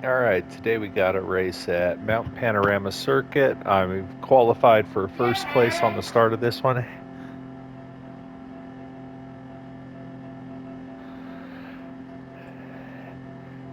All right, today we got a race at Mount Panorama Circuit. I'm qualified for first place on the start of this one.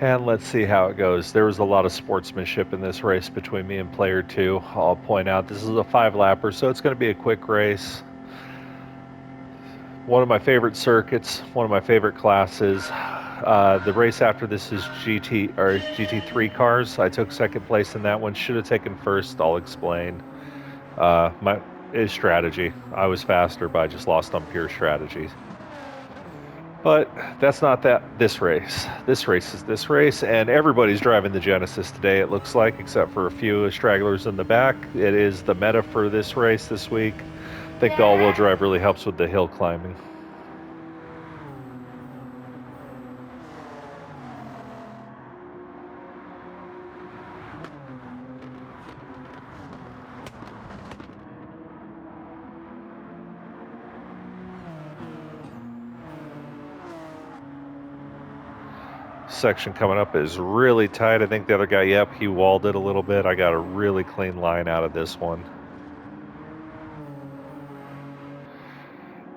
And let's see how it goes. There was a lot of sportsmanship in this race between me and player two. I'll point out this is a 5-lapper, so it's going to be a quick race. One of my favorite circuits, one of my favorite classes. The race after this is GT3 cars. I took second place in that one. Should have taken first. I'll explain. My is strategy. I was faster, but I just lost on pure strategy. But that's not this race. This race is this race, and everybody's driving the Genesis today, it looks like, except for a few stragglers in the back. It is the meta for this race this week. I think the all-wheel drive really helps with the hill climbing. Section coming up is really tight. I think the other guy, yep, he walled it a little bit. I got a really clean line out of this one.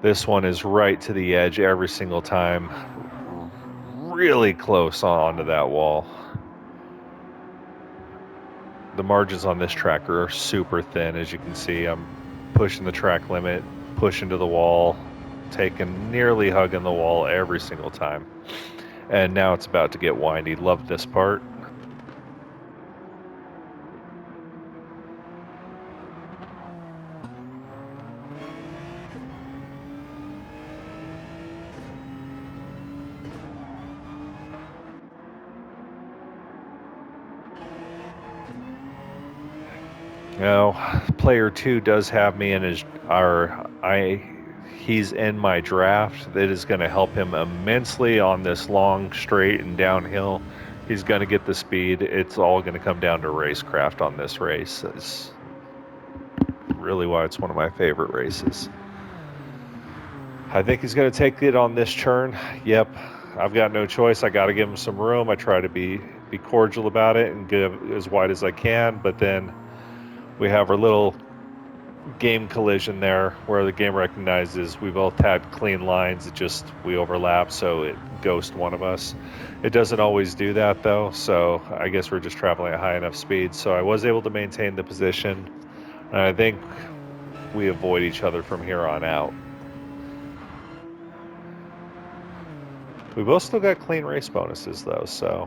This one is right to the edge every single time. Really close onto that wall. The margins on this track are super thin, as you can see. I'm pushing the track limit, pushing to the wall, taking nearly hugging the wall every single time. And now it's about to get windy. Love this part. Now, player two does have me in he's in my draft. That is going to help him immensely on this long straight and downhill. He's going to get the speed. It's all going to come down to racecraft on this race. It's really why it's one of my favorite races. I think he's going to take it on this turn. Yep, I've got no choice. I got to give him some room. I try to be cordial about it and give as wide as I can, but then we have our little game collision there where the game recognizes we both had clean lines. It just, we overlap, so it ghosts one of us. It doesn't always do that though, so I guess we're just traveling at high enough speed. So I was able to maintain the position, and I think we avoid each other from here on out. We both still got clean race bonuses though, so.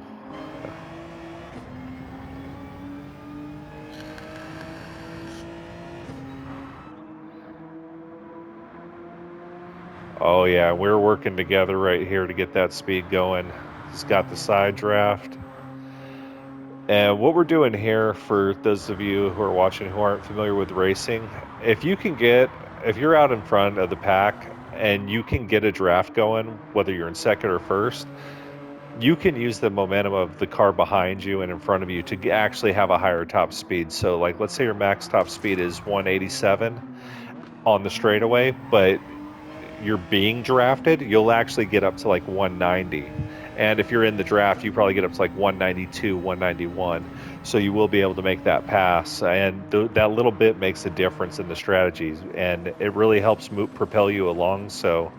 Oh yeah, we're working together right here to get that speed going. He's got the side draft. And what we're doing here, for those of you who are watching who aren't familiar with racing, if you're out in front of the pack and you can get a draft going, whether you're in second or first, you can use the momentum of the car behind you and in front of you to actually have a higher top speed. So like, let's say your max top speed is 187 on the straightaway, but you're being drafted, you'll actually get up to like 190. And if you're in the draft, you probably get up to like 192, 191. So you will be able to make that pass. And that little bit makes a difference in the strategies. And it really helps propel you along. So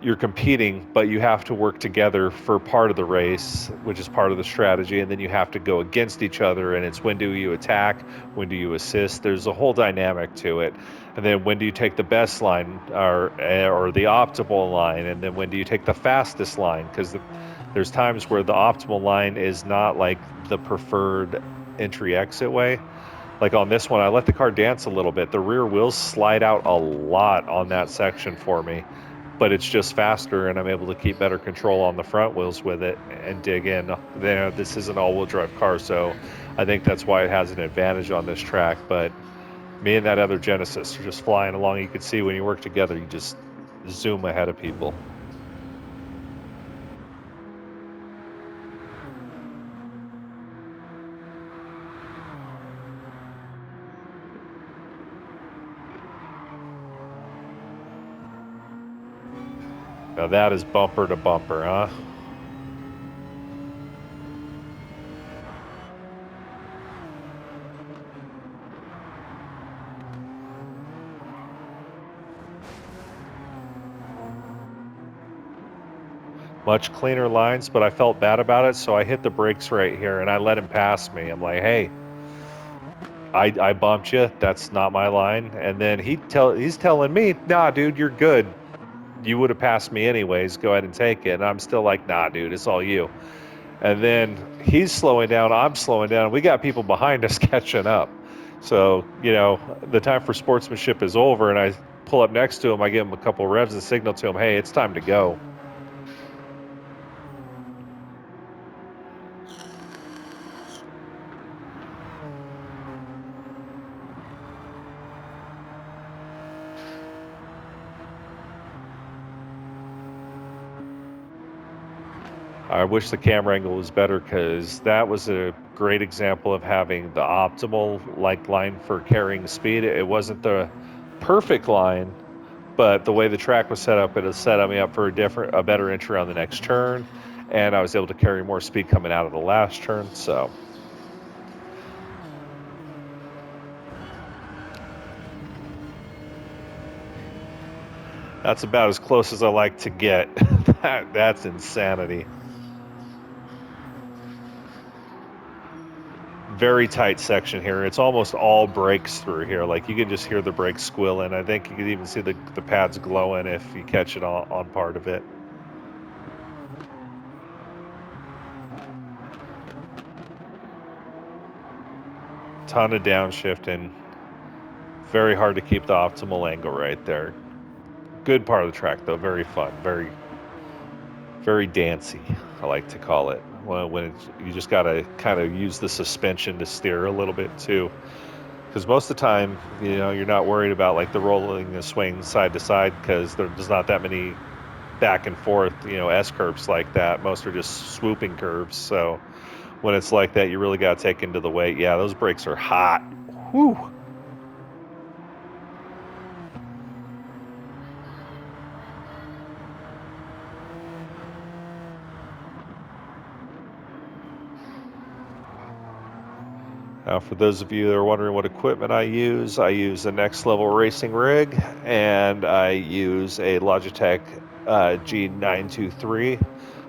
you're competing, but you have to work together for part of the race, which is part of the strategy, and then you have to go against each other, and it's when do you attack, when do you assist. There's a whole dynamic to it. And then when do you take the best line or the optimal line, and then when do you take the fastest line, because there's times where the optimal line is not like the preferred entry exit way. Like on this one, I let the car dance a little bit. The rear wheels slide out a lot on that section for me, but it's just faster, and I'm able to keep better control on the front wheels with it and dig in. This is an all-wheel drive car, so I think that's why it has an advantage on this track. But me and that other Genesis are just flying along. You can see when you work together, you just zoom ahead of people. Now that is bumper to bumper, huh? much cleaner lines, but I felt bad about it, so I hit the brakes right here and I let him pass me. I'm like, hey, I bumped you. That's not my line. And then he's telling me, nah, dude, you're good. You would have passed me anyways. Go ahead and take it. And I'm still like, nah, dude, it's all you. And then he's slowing down. I'm slowing down. We got people behind us catching up. So, the time for sportsmanship is over. And I pull up next to him. I give him a couple revs and signal to him, hey, it's time to go. I wish the camera angle was better because that was a great example of having the optimal line for carrying speed. It wasn't the perfect line, but the way the track was set up, it has set me up for a better entry on the next turn, and I was able to carry more speed coming out of the last turn. So that's about as close as I like to get. That's insanity. Very tight section here. It's almost all brakes through here. Like you can just hear the brakes squealing. I think you can even see the pads glowing if you catch it on part of it. Ton of downshifting. Very hard to keep the optimal angle right there. Good part of the track though. Very fun. Very, very dancey, I like to call it. When you just got to kind of use the suspension to steer a little bit too. Because most of the time, you're not worried about like the rolling and swaying side to side because there's not that many back and forth, S curves like that. Most are just swooping curves. So when it's like that, you really got to take into the weight. Yeah, those brakes are hot. Whew. For those of you that are wondering what equipment I use a Next Level racing rig, and I use a Logitech G923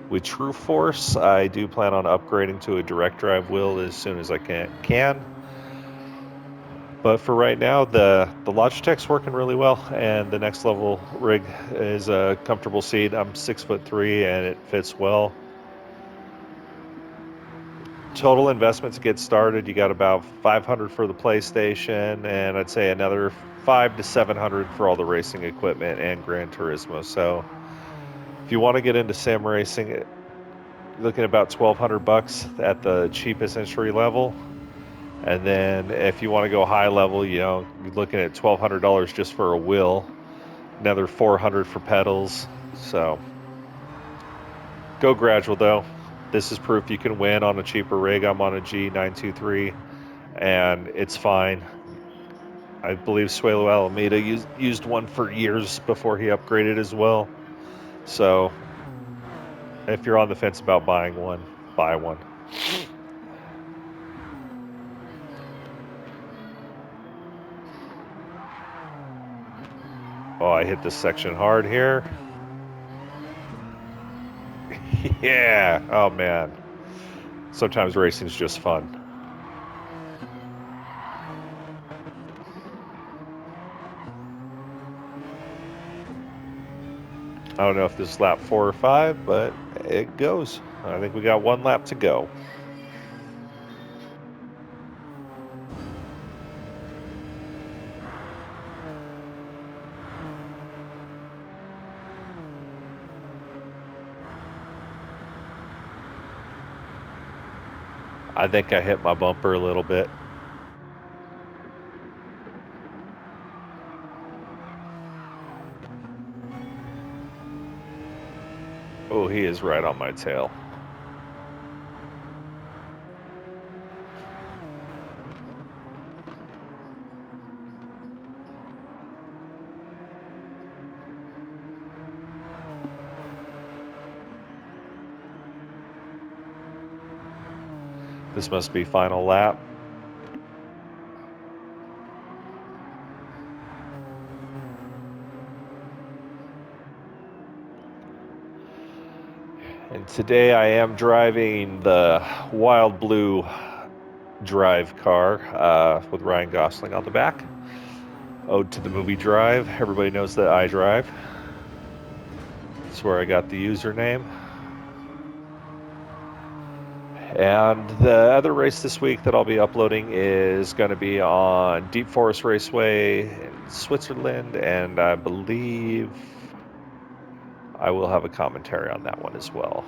with True Force. I do plan on upgrading to a direct drive wheel as soon as I can. But for right now, the Logitech's working really well, and the Next Level rig is a comfortable seat. I'm 6'3", and it fits well. Total investment to get started, you got about $500 for the PlayStation, and I'd say another $500 to $700 for all the racing equipment and Gran Turismo. So if you want to get into sim racing, you're looking at about $1,200 at the cheapest entry level. And then if you want to go high level, you're looking at $1,200 just for a wheel, another $400 for pedals. So go gradual though. This is proof you can win on a cheaper rig. I'm on a G923 and it's fine. I believe Suelo Alameda used one for years before he upgraded as well. So if you're on the fence about buying one, buy one. Oh, I hit this section hard here. Yeah. Oh, man. Sometimes racing's just fun. I don't know if this is lap 4 or 5, but it goes. I think we got one lap to go. I think I hit my bumper a little bit. Oh, he is right on my tail. This must be final lap. And today I am driving the Wild Blue Drive car with Ryan Gosling on the back. Ode to the movie Drive. Everybody knows that I drive. That's where I got the username. And the other race this week that I'll be uploading is going to be on Deep Forest Raceway in Switzerland, and I believe I will have a commentary on that one as well.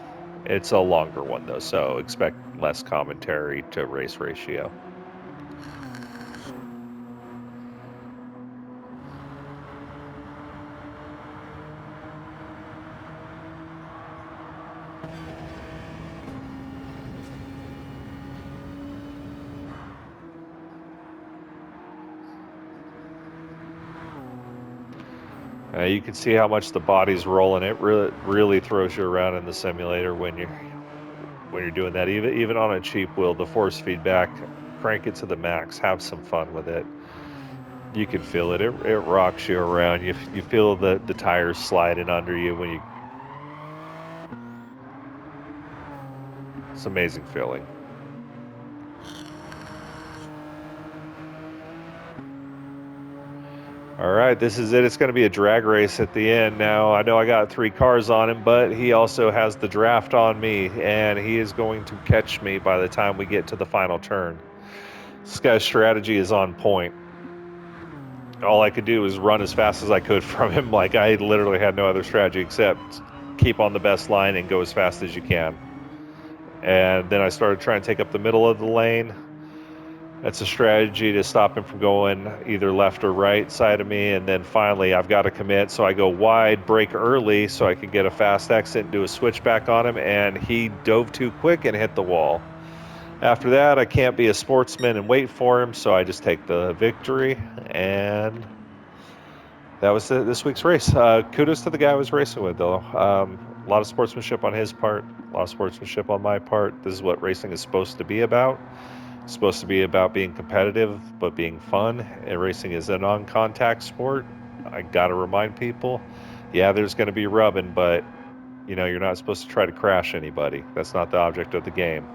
It's a longer one though, so expect less commentary to race ratio. You can see how much the body's rolling. It really throws you around in the simulator when you're doing that. Even on a cheap wheel, the force feedback, crank it to the max. Have some fun with it. You can feel it. It rocks you around. You feel the tires sliding under you when you. It's an amazing feeling. All right, this is it. It's going to be a drag race at the end. Now, I know I got 3 cars on him, but he also has the draft on me, and he is going to catch me by the time we get to the final turn. This guy's strategy is on point. All I could do was run as fast as I could from him. Like, I literally had no other strategy except keep on the best line and go as fast as you can. And then I started trying to take up the middle of the lane. That's a strategy to stop him from going either left or right side of me. And then finally, I've got to commit. So I go wide, brake early so I can get a fast exit and do a switchback on him. And he dove too quick and hit the wall. After that, I can't be a sportsman and wait for him. So I just take the victory. And that was this week's race. Kudos to the guy I was racing with, though. A lot of sportsmanship on his part, a lot of sportsmanship on my part. This is what racing is supposed to be about. It's supposed to be about being competitive, but being fun. And racing is a non-contact sport. I got to remind people, yeah, there's going to be rubbing, but you're not supposed to try to crash anybody. That's not the object of the game.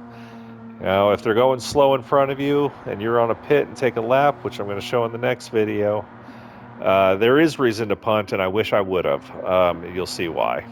If they're going slow in front of you and you're on a pit and take a lap, which I'm going to show in the next video, there is reason to punt, and I wish I would have. You'll see why.